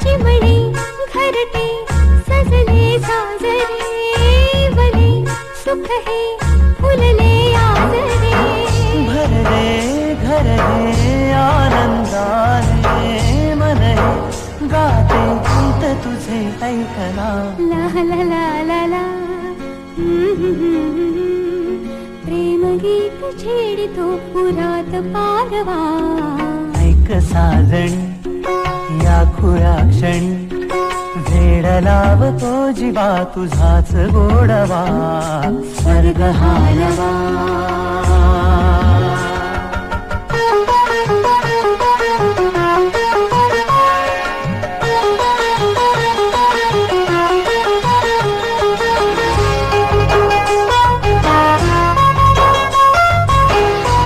चिमणी घरटे सजले साजरे वले सुख हे फुलले आजरे भरले घर हे आनंदाने मन हे गाते गीत तुझे ऐकला ला ला ला ला ला प्रेम गीत छेडितो पुरात पारवा ऐक साजणी या खुरा क्षणी वेड लावतो जीवा तुझाच गोडवा स्वर्ग हालवा